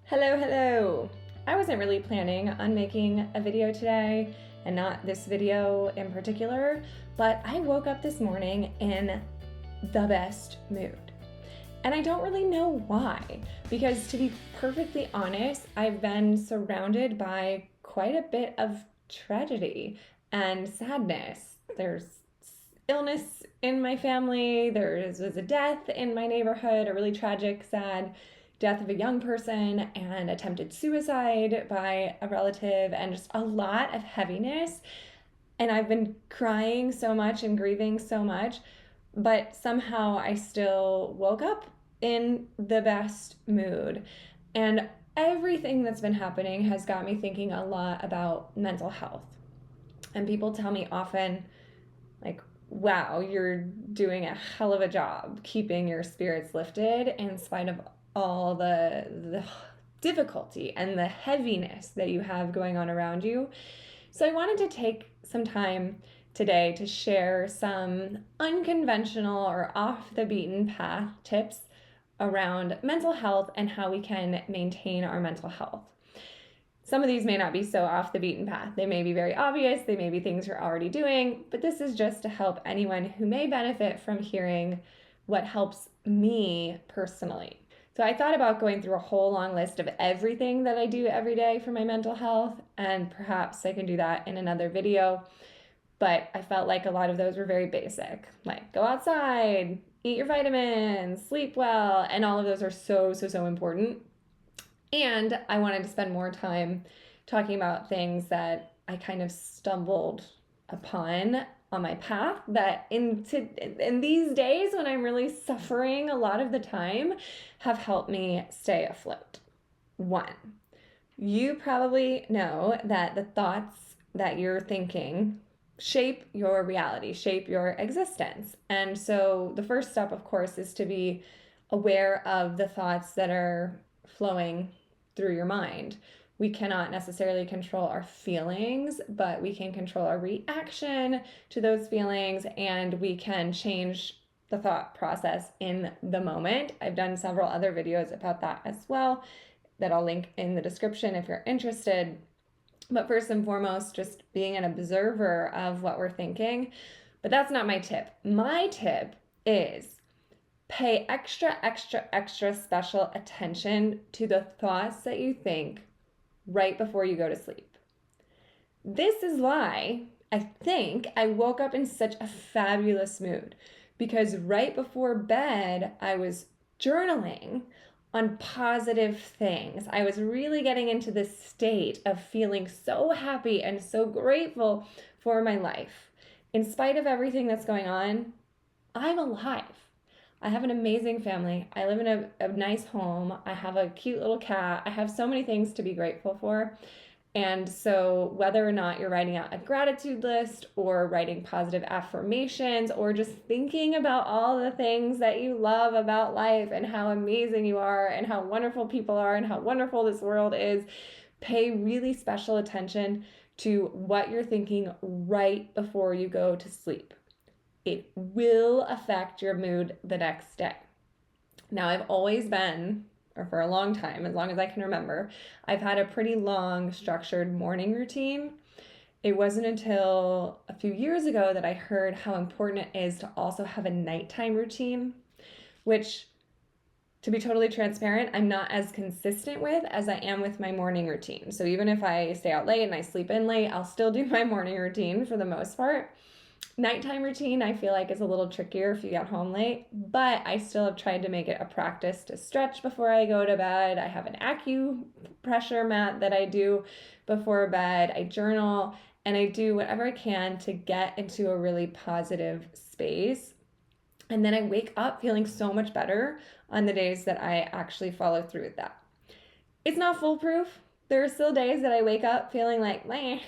Hello, hello. I wasn't really planning on making a video today, and not this video in particular, but I woke up this morning in the best mood. And I don't really know why, because to be perfectly honest, I've been surrounded by quite a bit of tragedy and sadness. There's illness in my family, there was a death in my neighborhood, a really tragic, sad death of a young person, and attempted suicide by a relative, and just a lot of heaviness. And I've been crying so much and grieving so much, but somehow I still woke up in the best mood. And everything that's been happening has got me thinking a lot about mental health. And people tell me often, like, wow, you're doing a hell of a job keeping your spirits lifted in spite of all the difficulty and the heaviness that you have going on around you. So I wanted to take some time today to share some unconventional or off the beaten path tips around mental health and how we can maintain our mental health. Some of these may not be so off the beaten path. They may be very obvious, they may be things you're already doing, but this is just to help anyone who may benefit from hearing what helps me personally. So I thought about going through a whole long list of everything that I do every day for my mental health, and perhaps I can do that in another video. But I felt like a lot of those were very basic, like go outside, eat your vitamins, sleep well, and all of those are so important. And I wanted to spend more time talking about things that I kind of stumbled upon on my path that in these days when I'm really suffering a lot of the time have helped me stay afloat. One, you probably know that the thoughts that you're thinking shape your reality, shape your existence. And so the first step, of course, is to be aware of the thoughts that are flowing through your mind. We cannot necessarily control our feelings, but we can control our reaction to those feelings, and we can change the thought process in the moment. I've done several other videos about that as well that I'll link in the description if you're interested. But first and foremost, just being an observer of what we're thinking. But that's not my tip. My tip is pay extra special attention to the thoughts that you think right before you go to sleep. This is why I think I woke up in such a fabulous mood, because right before bed, I was journaling on positive things. I was really getting into this state of feeling so happy and so grateful for my life. In spite of everything that's going on, I'm alive. I have an amazing family. I live in a nice home. I have a cute little cat. I have so many things to be grateful for. And so whether or not you're writing out a gratitude list or writing positive affirmations or just thinking about all the things that you love about life and how amazing you are and how wonderful people are and how wonderful this world is, pay really special attention to what you're thinking right before you go to sleep. It will affect your mood the next day. Now, I've always been, or for a long time, as long as I can remember, I've had a pretty long, structured morning routine. It wasn't until a few years ago that I heard how important it is to also have a nighttime routine, which, to be totally transparent, I'm not as consistent with as I am with my morning routine. So even if I stay out late and I sleep in late, I'll still do my morning routine for the most part. Nighttime routine, I feel like, is a little trickier if you get home late, but I still have tried to make it a practice to stretch before I go to bed. I have an acupressure mat that I do before bed. I journal, and I do whatever I can to get into a really positive space. And then I wake up feeling so much better on the days that I actually follow through with that. It's not foolproof. There are still days that I wake up feeling like, meh,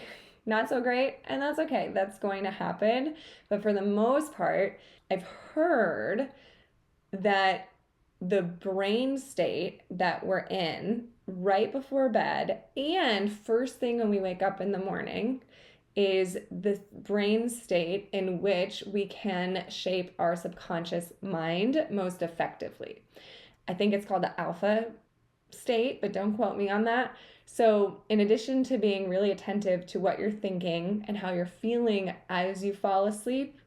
not so great, and that's okay. That's going to happen. But for the most part, I've heard that the brain state that we're in right before bed and first thing when we wake up in the morning is the brain state in which we can shape our subconscious mind most effectively. I think it's called the alpha state, but don't quote me on that. So, in addition to being really attentive to what you're thinking and how you're feeling as you fall asleep,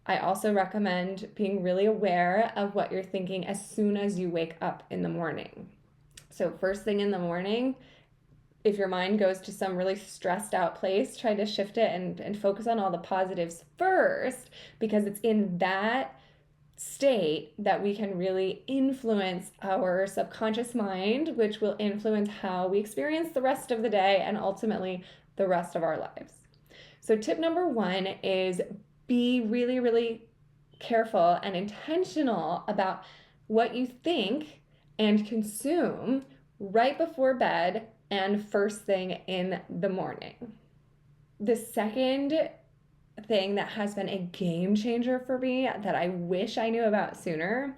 I also recommend being really aware of what you're thinking as soon as you wake up in the morning. So, first thing in the morning, if your mind goes to some really stressed out place, try to shift it and focus on all the positives first, because it's in that state that we can really influence our subconscious mind, which will influence how we experience the rest of the day and ultimately the rest of our lives. So, tip number one is be really, really careful and intentional about what you think and consume right before bed and first thing in the morning. The second thing that has been a game changer for me that I wish I knew about sooner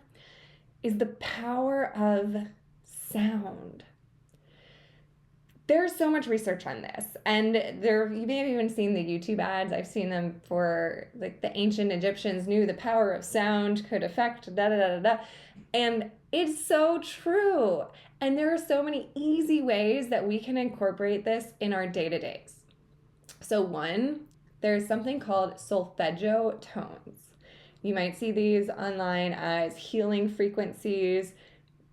is the power of sound. There's so much research on this, and you may have even seen the YouTube ads. I've seen them for like the ancient Egyptians knew the power of sound could affect da da da da, and it's so true. And there are so many easy ways that we can incorporate this in our day-to-days. So one, there's something called solfeggio tones. You might see these online as healing frequencies.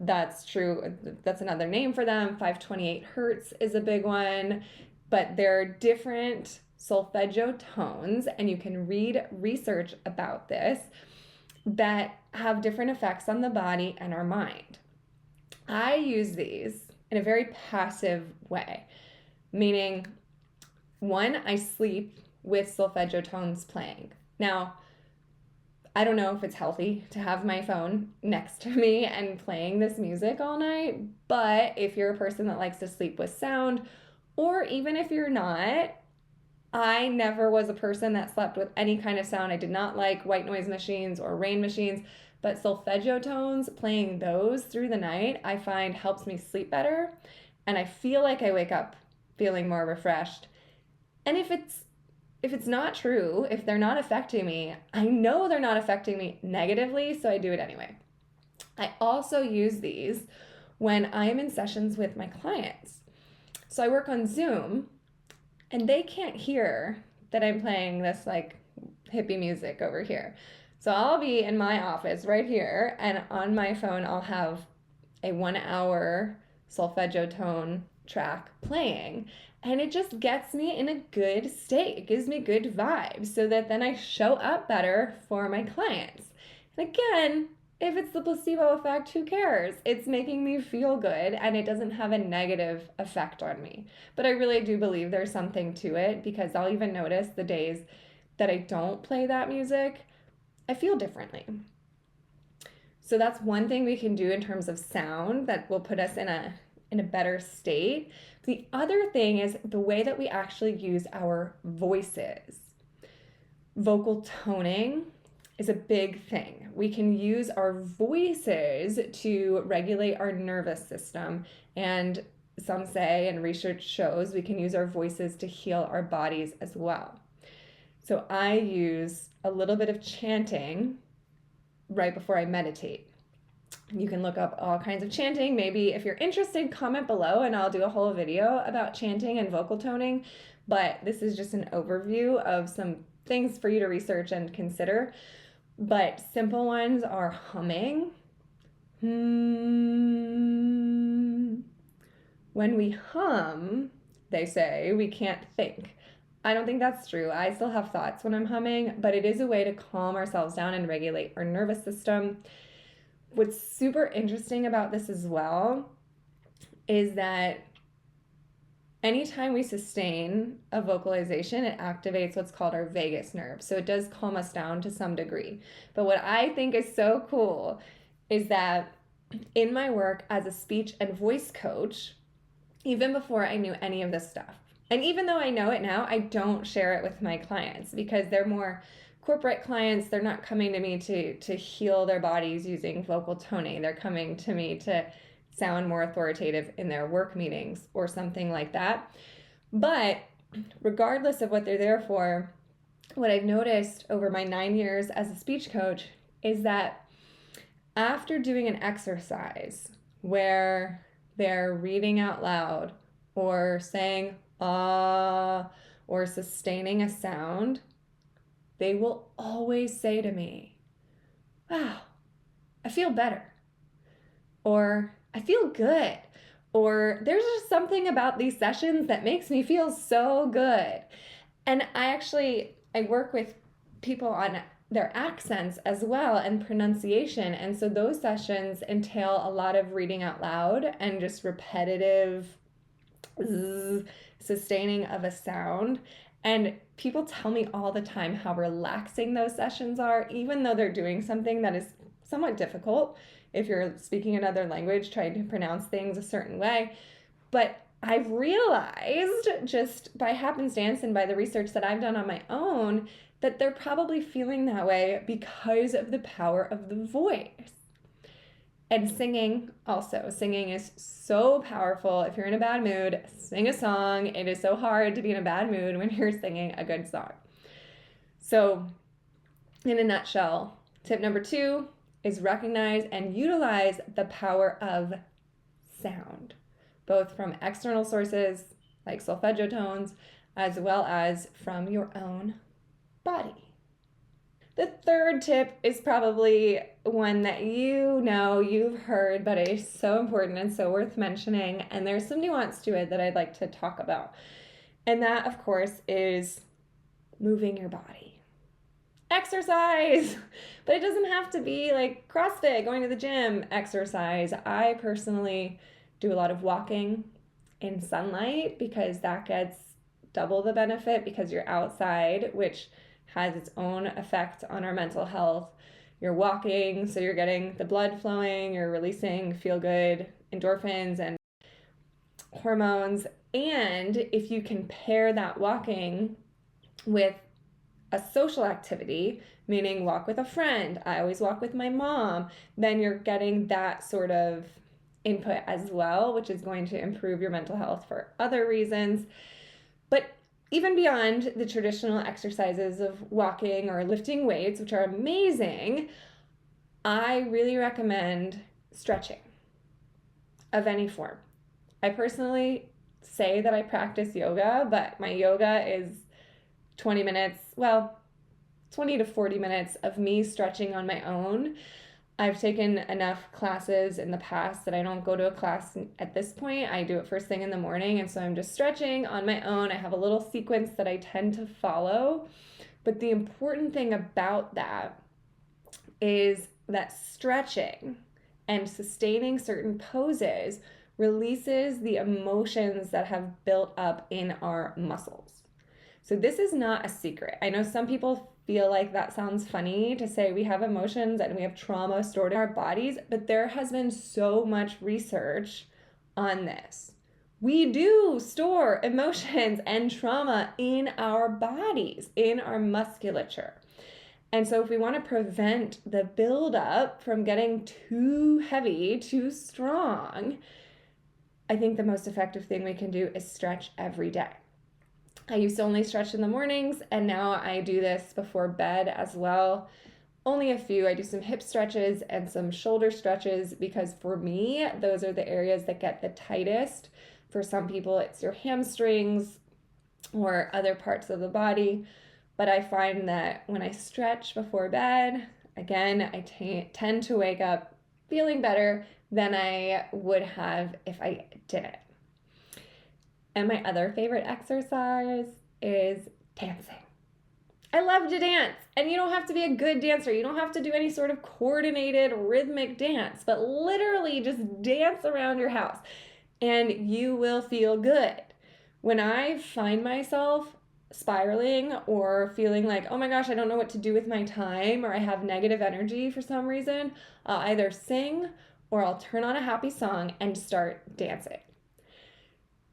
That's true. That's another name for them. 528 hertz is a big one, but there are different solfeggio tones, and you can read research about this that have different effects on the body and our mind. I use these in a very passive way, meaning one, I sleep with solfeggio tones playing. Now, I don't know if it's healthy to have my phone next to me and playing this music all night, but if you're a person that likes to sleep with sound, or even if you're not, I never was a person that slept with any kind of sound. I did not like white noise machines or rain machines, but solfeggio tones, playing those through the night, I find helps me sleep better, and I feel like I wake up feeling more refreshed. And if it's not true, if they're not affecting me, I know they're not affecting me negatively, so I do it anyway. I also use these when I'm in sessions with my clients. So I work on Zoom, and they can't hear that I'm playing this like hippie music over here. So I'll be in my office right here, and on my phone I'll have a 1 hour solfeggio tone track playing, and it just gets me in a good state. It gives me good vibes so that then I show up better for my clients. And again, if it's the placebo effect, who cares? It's making me feel good, and it doesn't have a negative effect on me. But I really do believe there's something to it, because I'll even notice the days that I don't play that music, I feel differently. So that's one thing we can do in terms of sound that will put us in a better state. The other thing is the way that we actually use our voices. Vocal toning is a big thing. We can use our voices to regulate our nervous system, and some say, and research shows, we can use our voices to heal our bodies as well. So I use a little bit of chanting right before I meditate. You can look up all kinds of chanting. Maybe if you're interested, comment below and I'll do a whole video about chanting and vocal toning. But this is just an overview of some things for you to research and consider. But simple ones are humming. When we hum, they say, we can't think. I don't think that's true. I still have thoughts when I'm humming, but it is a way to calm ourselves down and regulate our nervous system. What's super interesting about this as well is that anytime we sustain a vocalization, it activates what's called our vagus nerve. So it does calm us down to some degree. But what I think is so cool is that in my work as a speech and voice coach, even before I knew any of this stuff, and even though I know it now, I don't share it with my clients because they're more corporate clients. They're not coming to me to heal their bodies using vocal toning. They're coming to me to sound more authoritative in their work meetings or something like that. But regardless of what they're there for, what I've noticed over my 9 years as a speech coach is that after doing an exercise where they're reading out loud or saying ah or sustaining a sound, they will always say to me, wow, I feel better, or I feel good, or there's just something about these sessions that makes me feel so good. And I work with people on their accents as well and pronunciation. And so those sessions entail a lot of reading out loud and just repetitive sustaining of a sound. And people tell me all the time how relaxing those sessions are, even though they're doing something that is somewhat difficult if you're speaking another language, trying to pronounce things a certain way. But I've realized just by happenstance and by the research that I've done on my own that they're probably feeling that way because of the power of the voice. And singing also. Singing is so powerful. If you're in a bad mood, sing a song. It is so hard to be in a bad mood when you're singing a good song. So, in a nutshell, tip number 2 is recognize and utilize the power of sound, both from external sources like solfeggio tones, as well as from your own body. The third tip is probably one that you've heard, but it's so important and so worth mentioning, and there's some nuance to it that I'd like to talk about. And that, of course, is moving your body. Exercise! But it doesn't have to be like CrossFit, going to the gym exercise. I personally do a lot of walking in sunlight because that gets double the benefit because you're outside, which has its own effect on our mental health. You're walking, so you're getting the blood flowing, you're releasing feel-good endorphins and hormones. And if you can pair that walking with a social activity, meaning walk with a friend, I always walk with my mom, then you're getting that sort of input as well, which is going to improve your mental health for other reasons. But even beyond the traditional exercises of walking or lifting weights, which are amazing, I really recommend stretching of any form. I personally say that I practice yoga, but my yoga is 20 to 40 minutes of me stretching on my own. I've taken enough classes in the past that I don't go to a class at this point. I do it first thing in the morning, and so I'm just stretching on my own. I have a little sequence that I tend to follow. But the important thing about that is that stretching and sustaining certain poses releases the emotions that have built up in our muscles. So this is not a secret. I know some people feel like that sounds funny to say we have emotions and we have trauma stored in our bodies, but there has been so much research on this. We do store emotions and trauma in our bodies, in our musculature. And so if we want to prevent the buildup from getting too heavy, too strong, I think the most effective thing we can do is stretch every day. I used to only stretch in the mornings, and now I do this before bed as well. Only a few. I do some hip stretches and some shoulder stretches because for me, those are the areas that get the tightest. For some people, it's your hamstrings or other parts of the body. But I find that when I stretch before bed, again, I tend to wake up feeling better than I would have if I didn't. And my other favorite exercise is dancing. I love to dance, and you don't have to be a good dancer. You don't have to do any sort of coordinated rhythmic dance, but literally just dance around your house and you will feel good. When I find myself spiraling or feeling like, oh my gosh, I don't know what to do with my time, or I have negative energy for some reason, I'll either sing or I'll turn on a happy song and start dancing.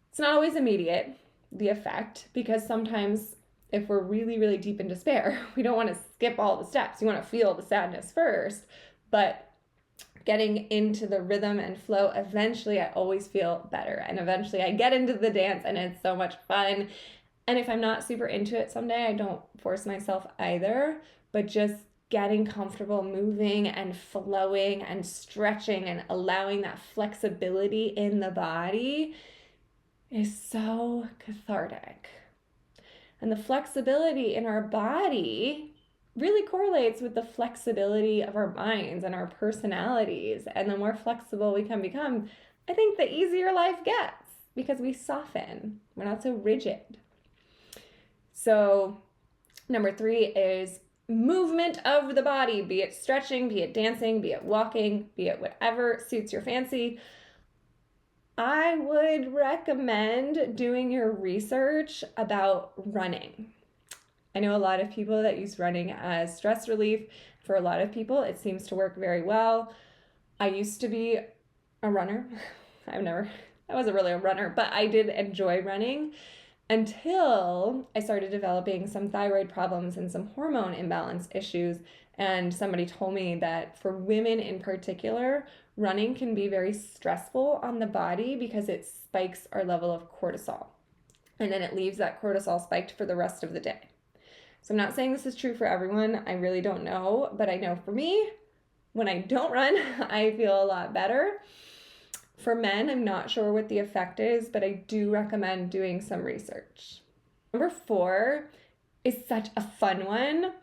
It's not always immediate, the effect, because sometimes if we're really, really deep in despair, we don't want to skip all the steps. You want to feel the sadness first, but getting into the rhythm and flow, eventually I always feel better. And eventually I get into the dance and it's so much fun. And if I'm not super into it someday, I don't force myself either, but just getting comfortable moving and flowing and stretching and allowing that flexibility in the body is so cathartic. And the flexibility in our body really correlates with the flexibility of our minds and our personalities. And the more flexible we can become, I think the easier life gets because we soften. We're not so rigid. So number 3 is movement of the body, be it stretching, be it dancing, be it walking, be it whatever suits your fancy. I would recommend doing your research about running. I know a lot of people that use running as stress relief. For a lot of people, it seems to work very well. I used to be a runner. I wasn't really a runner, but I did enjoy running until I started developing some thyroid problems and some hormone imbalance issues. And somebody told me that for women in particular, running can be very stressful on the body because it spikes our level of cortisol. And then it leaves that cortisol spiked for the rest of the day. So I'm not saying this is true for everyone. I really don't know, but I know for me, when I don't run, I feel a lot better. For men, I'm not sure what the effect is, but I do recommend doing some research. Number 4 is such a fun one.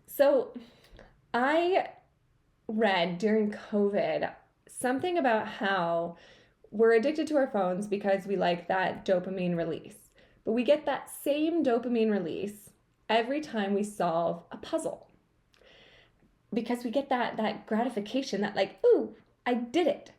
So I read during COVID something about how we're addicted to our phones because we like that dopamine release. But we get that same dopamine release every time we solve a puzzle. Because we get that gratification, that like, ooh, I did it.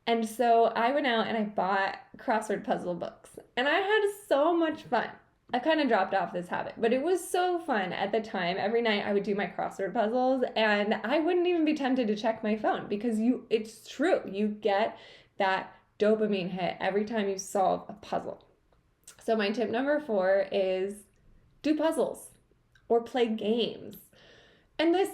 And so I went out and I bought crossword puzzle books. And I had so much fun. I kind of dropped off this habit, but it was so fun at the time. Every night I would do my crossword puzzles and I wouldn't even be tempted to check my phone because it's true. You get that dopamine hit every time you solve a puzzle. So my tip number 4 is do puzzles or play games. And this,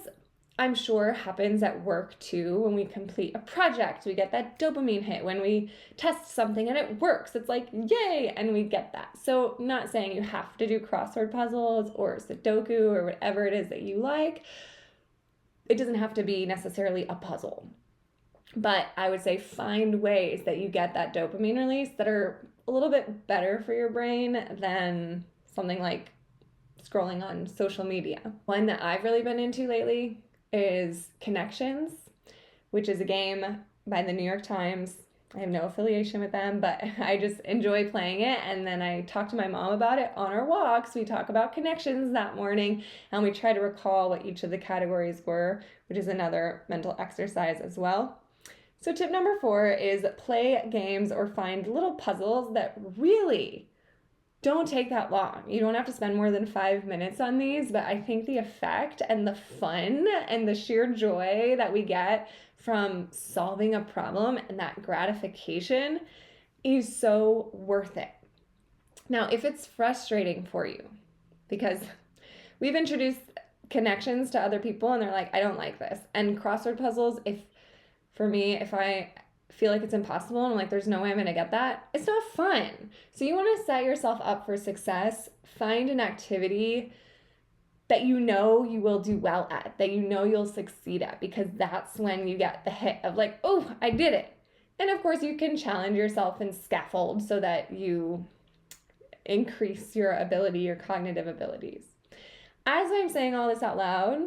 I'm sure, happens at work too. When we complete a project, we get that dopamine hit. When we test something and it works, it's like, yay, and we get that. So I'm not saying you have to do crossword puzzles or Sudoku or whatever it is that you like. It doesn't have to be necessarily a puzzle. But I would say find ways that you get that dopamine release that are a little bit better for your brain than something like scrolling on social media. One that I've really been into lately is Connections, which is a game by the New York Times. I have no affiliation with them, but I just enjoy playing it. And then I talk to my mom about it on our walks. We talk about connections that morning, and we try to recall what each of the categories were, which is another mental exercise as well. So tip number 4 is play games or find little puzzles that really don't take that long. You don't have to spend more than 5 minutes on these, but I think the effect and the fun and the sheer joy that we get from solving a problem and that gratification is so worth it. Now, if it's frustrating for you, because we've introduced Connections to other people and they're like, I don't like this. And crossword puzzles, if I feel like it's impossible and I'm like, there's no way I'm gonna get that, it's not fun. So you want to set yourself up for success. Find an activity that you know you will do well at, that you know you'll succeed at, because that's when you get the hit of like, oh, I did it. And of course you can challenge yourself and scaffold so that you increase your ability, your cognitive abilities. As I'm saying all this out loud,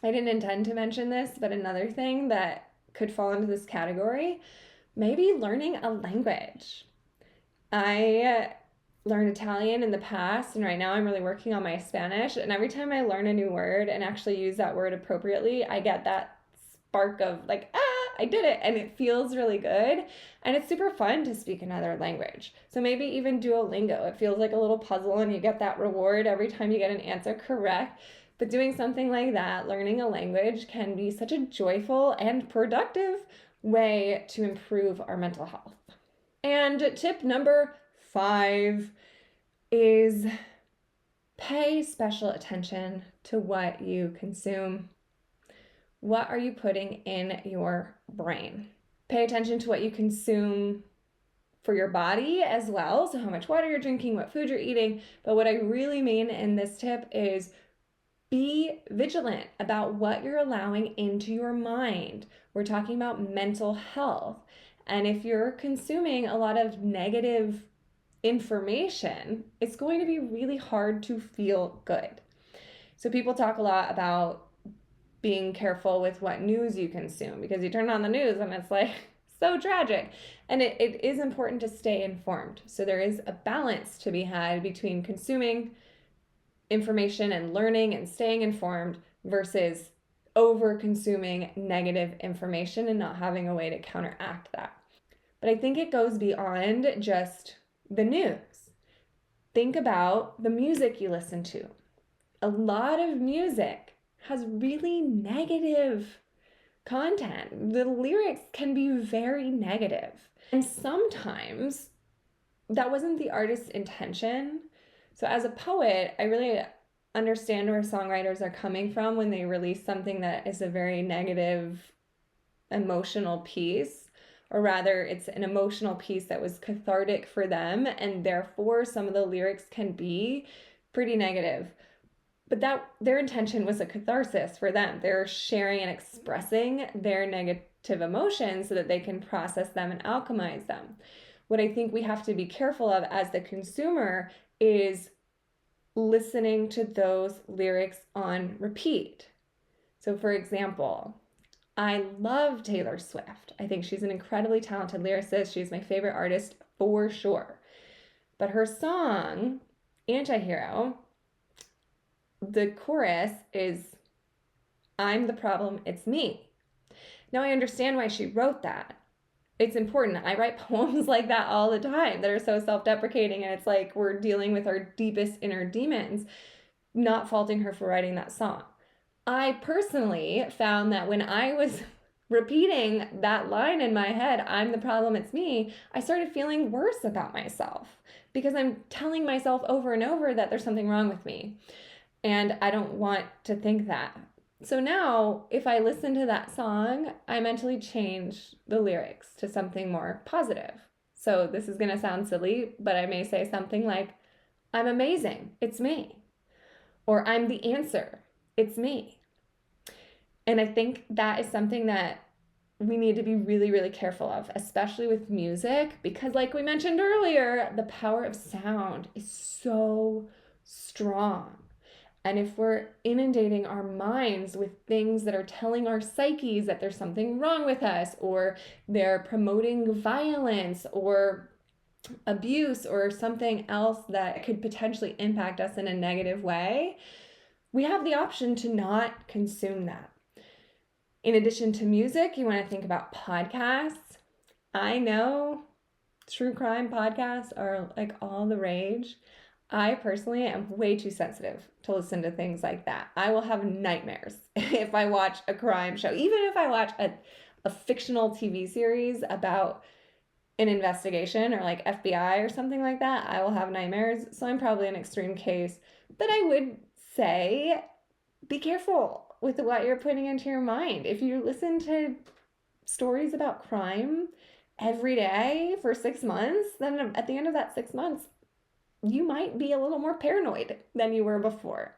I didn't intend to mention this, but another thing that could fall into this category, maybe learning a language. I learned Italian in the past, and right now I'm really working on my Spanish, and every time I learn a new word and actually use that word appropriately, I get that spark of like, I did it, and it feels really good, and it's super fun to speak another language. So maybe even Duolingo. It feels like a little puzzle, and you get that reward every time you get an answer correct. But doing something like that, learning a language, can be such a joyful and productive way to improve our mental health. And tip number 5 is pay special attention to what you consume. What are you putting in your brain? Pay attention to what you consume for your body as well. So how much water you're drinking, what food you're eating. But what I really mean in this tip is Be vigilant about what you're allowing into your mind. We're talking about mental health. And if you're consuming a lot of negative information, it's going to be really hard to feel good. So people talk a lot about being careful with what news you consume, because you turn on the news and it's like so tragic. And it is important to stay informed. So there is a balance to be had between consuming information and learning and staying informed versus over consuming negative information and not having a way to counteract that. But I think it goes beyond just the news. Think about the music you listen to. A lot of music has really negative content. The lyrics can be very negative. And sometimes that wasn't the artist's intention. So as a poet, I really understand where songwriters are coming from when they release something that is a very negative, emotional piece, or rather it's an emotional piece that was cathartic for them, and therefore some of the lyrics can be pretty negative. But that their intention was a catharsis for them. They're sharing and expressing their negative emotions so that they can process them and alchemize them. What I think we have to be careful of as the consumer is listening to those lyrics on repeat. So for example, I love Taylor Swift. I think she's an incredibly talented lyricist. She's my favorite artist for sure. But her song, Antihero, the chorus is, "I'm the problem, it's me." Now I understand why she wrote that. It's important. I write poems like that all the time that are so self-deprecating, and it's like we're dealing with our deepest inner demons, not faulting her for writing that song. I personally found that when I was repeating that line in my head, "I'm the problem, it's me," I started feeling worse about myself because I'm telling myself over and over that there's something wrong with me. And I don't want to think that. So now, if I listen to that song, I mentally change the lyrics to something more positive. So this is going to sound silly, but I may say something like, "I'm amazing, it's me." Or "I'm the answer, it's me." And I think that is something that we need to be really, really careful of, especially with music, because like we mentioned earlier, the power of sound is so strong. And if we're inundating our minds with things that are telling our psyches that there's something wrong with us, or they're promoting violence or abuse or something else that could potentially impact us in a negative way, we have the option to not consume that. In addition to music, you want to think about podcasts. I know true crime podcasts are like all the rage. I personally am way too sensitive to listen to things like that. I will have nightmares if I watch a crime show. Even if I watch a fictional TV series about an investigation or like FBI or something like that, I will have nightmares. So I'm probably an extreme case. But I would say be careful with what you're putting into your mind. If you listen to stories about crime every day for 6 months, then at the end of that 6 months, you might be a little more paranoid than you were before.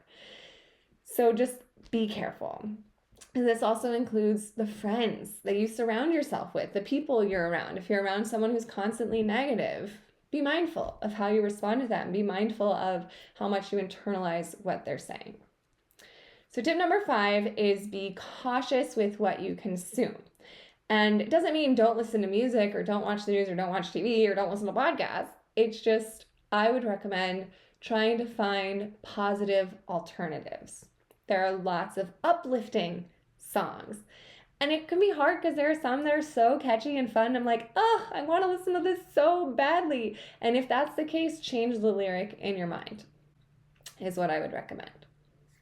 So just be careful. And this also includes the friends that you surround yourself with, the people you're around. If you're around someone who's constantly negative, be mindful of how you respond to them. Be mindful of how much you internalize what they're saying. So tip number 5 is be cautious with what you consume. And it doesn't mean don't listen to music or don't watch the news or don't watch TV or don't listen to podcasts. It's just I would recommend trying to find positive alternatives. There are lots of uplifting songs. And it can be hard because there are some that are so catchy and fun. I'm like, oh, I want to listen to this so badly. And if that's the case, change the lyric in your mind, is what I would recommend.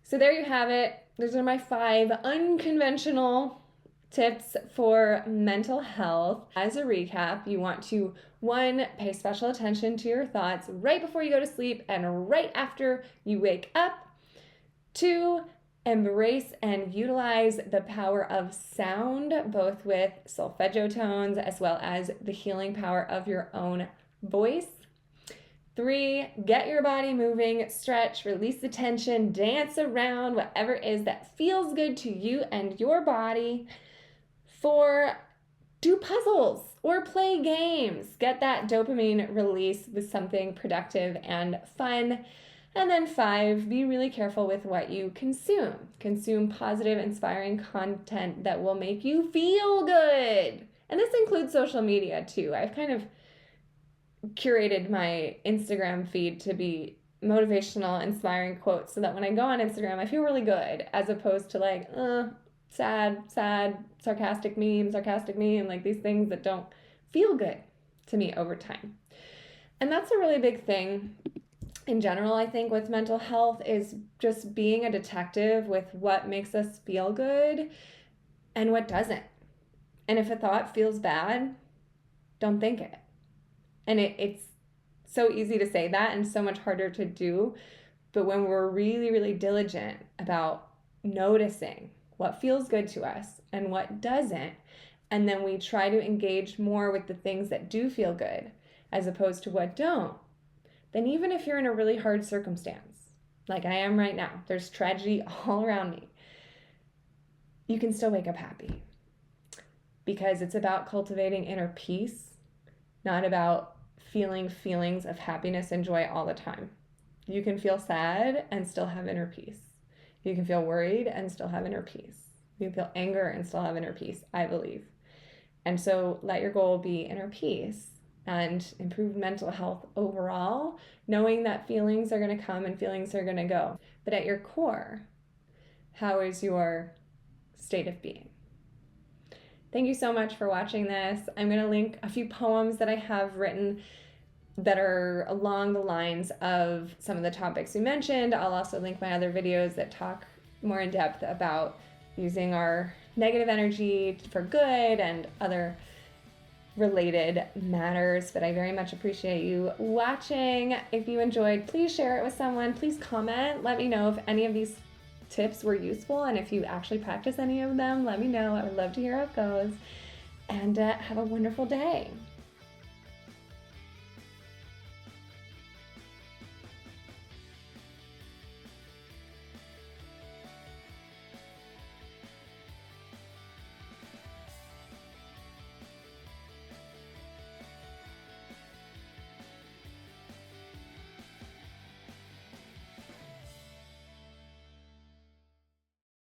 So there you have it. Those are my 5 unconventional tips for mental health. As a recap, you want to 1, pay special attention to your thoughts right before you go to sleep and right after you wake up. 2, embrace and utilize the power of sound, both with solfeggio tones as well as the healing power of your own voice. 3, get your body moving, stretch, release the tension, dance around, whatever it is that feels good to you and your body. 4, do puzzles or play games. Get that dopamine release with something productive and fun. And then 5, be really careful with what you consume. Consume positive, inspiring content that will make you feel good. And this includes social media too. I've kind of curated my Instagram feed to be motivational, inspiring quotes so that when I go on Instagram, I feel really good, as opposed to like, sad, sarcastic meme, like these things that don't feel good to me over time. And that's a really big thing in general, I think, with mental health, is just being a detective with what makes us feel good and what doesn't. And if a thought feels bad, don't think it. And it's so easy to say that and so much harder to do. But when we're really, really diligent about noticing what feels good to us and what doesn't, and then we try to engage more with the things that do feel good as opposed to what don't, then even if you're in a really hard circumstance, like I am right now, there's tragedy all around me, you can still wake up happy. Because it's about cultivating inner peace, not about feeling feelings of happiness and joy all the time. You can feel sad and still have inner peace. You can feel worried and still have inner peace. You can feel anger and still have inner peace, I believe. And so let your goal be inner peace and improved mental health overall, knowing that feelings are going to come and feelings are going to go. But at your core, how is your state of being? Thank you so much for watching this. I'm going to link a few poems that I have written that are along the lines of some of the topics we mentioned. I'll also link my other videos that talk more in depth about using our negative energy for good and other related matters. But I very much appreciate you watching. If you enjoyed, please share it with someone. Please comment. Let me know if any of these tips were useful, and if you actually practice any of them, let me know. I would love to hear how it goes. And have a wonderful day.